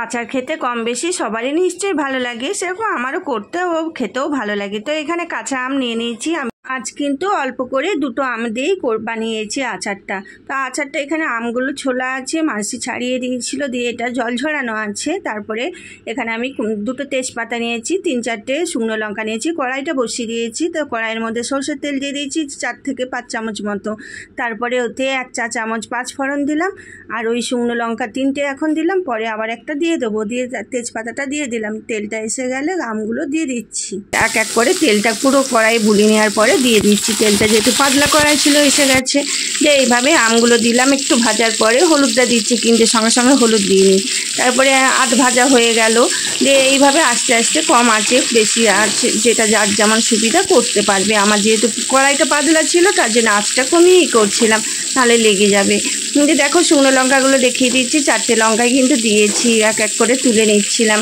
আচার খেতে কম বেশি সবারই নিশ্চয়ই ভালো লাগে, সেরকম আমারও করতে ও খেতেও ভালো লাগে। তো এখানে কাঁচা আম নিয়ে নিয়েছি। আজ কিন্তু অল্প করে দুটো আম দিয়েই বানিয়েছি আচারটা। তো আচারটা এখানে আমগুলো ছোলা আছে, মাসি ছাড়িয়ে দিয়েছিল, দিয়ে এটা জল ঝরানো আছে। তারপরে এখানে আমি দুটো তেজপাতা নিয়েছি, 3-4টে শুকনো লঙ্কা নিয়েছি, কড়াইটা বসিয়ে দিয়েছি। তো কড়াইয়ের মধ্যে সরষের তেল দিয়ে দিয়েছি 4 থেকে 5 চামচ মতো। তারপরে ওতে 1 চা চামচ 5 ফোড়ন দিলাম, আর ওই শুকনো লঙ্কা 3টে এখন দিলাম, পরে আবার একটা দিয়ে দেবো, দিয়ে তেজপাতাটা দিয়ে দিলাম। তেলটা এসে গেলে আমগুলো দিয়ে দিচ্ছি। এক এক করে তেলটা পুরো কড়াই বুলিয়ে নেওয়ার পরে দিয়ে দিচ্ছি। তেলটা যেহেতু পাতলা কড়াই ছিল এসে গেছে, যে এইভাবে আমগুলো দিলাম। একটু ভাজার পরে হলুদটা দিচ্ছি, কিন্তু সঙ্গে সঙ্গে হলুদ দিইনি। তারপরে আধ ভাজা হয়ে গেল, দিয়ে এইভাবে আস্তে আস্তে কম আঁচে বেশি আঁচে যেটা যার যেমন সুবিধা করতে পারবে। আমার যেহেতু কড়াইটা পাতলা ছিল তার জন্য আঁচটা কমিয়েই করছিলাম, তাহলে লেগে যাবে। কিন্তু দেখো শুকনো লঙ্কাগুলো দেখিয়ে দিচ্ছি, 4টে লঙ্কাই কিন্তু দিয়েছি, এক এক করে তুলে নিচ্ছিলাম।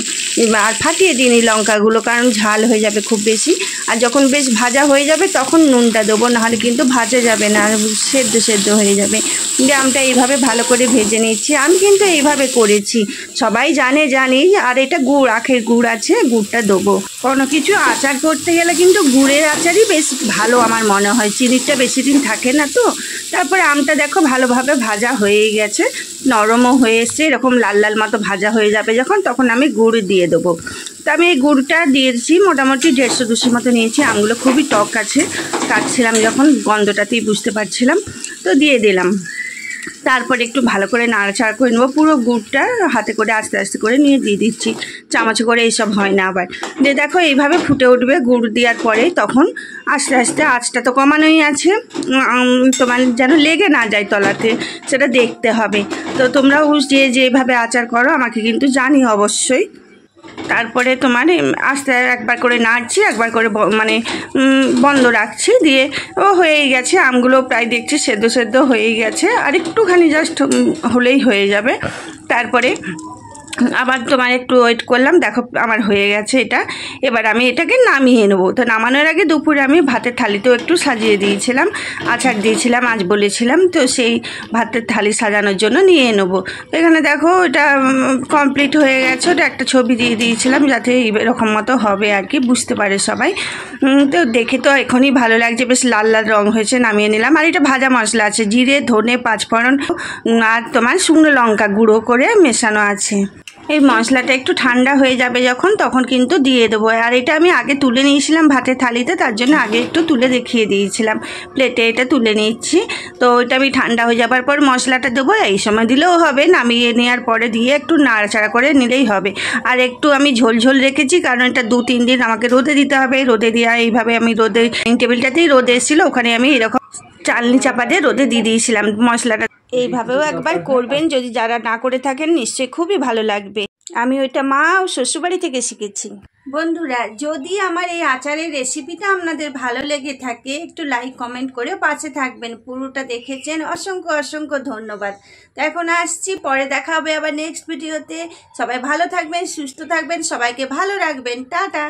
আর ফাটিয়ে দিইনি লঙ্কাগুলো, কারণ ঝাল হয়ে যাবে খুব বেশি। আর যখন বেশ ভাজা হয়ে যাবে তখন নুনটা দেবো, নাহলে কিন্তু ভাজা যাবে না, সেদ্ধ সেদ্ধ হয়ে যাবে। দিয়ে আমটা এইভাবে ভালো করে ভেজে নিচ্ছি। আমি কিন্তু এইভাবে করেছি, সবাই জানি। আর এটা গুড়, আখের গুড় আছে, গুড়টা দেবো। কোনো কিছু আচার করতে গেলে কিন্তু গুড়ের আচারই বেশ ভালো আমার মনে হয়, চিনিটা বেশি দিন থাকে না তো। তারপরে আমটা দেখো ভালোভাবে ভাজা হয়েই গেছে, নরমও হয়ে এসছে, এরকম লাল লাল মতো ভাজা হয়ে যাবে যখন, তখন আমি গুড় দিয়ে দেবো। তো আমি এই গুড়টা দিয়েছি মোটামুটি 150-200 মতো নিয়েছি। আমগুলো খুবই টক আছে, কাটছিলাম যখন গন্ধটাতেই বুঝতে পারছিলাম, তো দিয়ে দিলাম। তারপরে একটু ভালো করে নাড়াচাড়া করে নেবো। পুরো গুড়টা হাতে করে আস্তে আস্তে করে নিয়ে দিয়ে দিচ্ছি, চামচে করে এইসব হয় না আবার। দিয়ে দেখো এইভাবে ফুটে উঠবে গুড় দেওয়ার পরে, তখন আস্তে আস্তে আঁচটা তো কমানোই আছে, তোমার যেন লেগে না যায় তলাতে, সেটা দেখতে হবে। তো তোমরাও যেভাবে আচার করো আমাকে কিন্তু জানিও অবশ্যই। তারপরে তোমার আস্তে একবার করে নাড়ছি, একবার করে মানে বন্ধ রাখছি, দিয়ে ও হয়েই গেছে। আমগুলো প্রায় দেখছি সেদ্ধ সেদ্ধ হয়েই গেছে, আর একটুখানি জাস্ট হলেই হয়ে যাবে। তারপরে আবার তোমার একটু ওয়েট করলাম, দেখো আমার হয়ে গেছে এটা। এবার আমি এটাকে নামিয়ে নেবো। তো নামানোর আগে দুপুরে আমি ভাতের থালিতেও একটু সাজিয়ে দিয়েছিলাম, আচার দিয়েছিলাম আজ বলেছিলাম, তো সেই ভাতের থালি সাজানোর জন্য নিয়ে নেবো। তো এখানে দেখো এটা কমপ্লিট হয়ে গেছে। ওটা একটা ছবি দিয়ে দিয়েছিলাম যাতে এরকম মতো হবে আর কি, বুঝতে পারে সবাই। তো দেখে তো এখনই ভালো লাগছে, বেশ লাল লাল রং হয়েছে, নামিয়ে নিলাম। আর এটা ভাজা মশলা আছে, জিরে, ধনে, 5 ফোড়ন আর তোমার শুকনো লঙ্কা গুঁড়ো করে মেশানো আছে। এই মশলাটা একটু ঠান্ডা হয়ে যাবে যখন, তখন কিন্তু দিয়ে দেবো। আর এটা আমি আগে তুলে নিয়েছিলাম ভাতের থালিতে, তার জন্য আগে একটু তুলে দেখিয়ে দিয়েছিলাম প্লেটে। এটা তুলে নিচ্ছি। তো এটা আমি ঠান্ডা হয়ে যাবার পর মশলাটা দেবো, এই সময় দিলেও হবে, নামিয়ে নেওয়ার পরে দিয়ে একটু নাড়াচাড়া করে নিলেই হবে। আর একটু আমি ঝোল ঝোল রেখেছি, কারণ এটা 2-3 দিন আমাকে রোদে দিতে হবে। রোদে দেওয়া এইভাবে আমি রোদে, টেবিলটাতেই রোদে এসেছিলো, ওখানে আমি এরকম চালনি চাপা দিয়ে রোদে দিয়ে দিয়েছিলাম মশলাটা। এইভাবেও একবার করবেন, যদি যারা না করে থাকেন নিশ্চয়ই খুবই ভালো লাগবে। আমি ওইটা মা ও শ্বশুরবাড়ি থেকে শিখেছি। বন্ধুরা, যদি আমার এই আচারের রেসিপিটা আপনাদের ভালো লেগে থাকে, একটু লাইক কমেন্ট করে পাশে থাকবেন। পুরোটা দেখেছেন, অসংখ্য অসংখ্য ধন্যবাদ। তো এখন আসছি, পরে দেখা হবে আবার নেক্সট ভিডিওতে। সবাই ভালো থাকবেন, সুস্থ থাকবেন, সবাইকে ভালো রাখবেন। টাটা।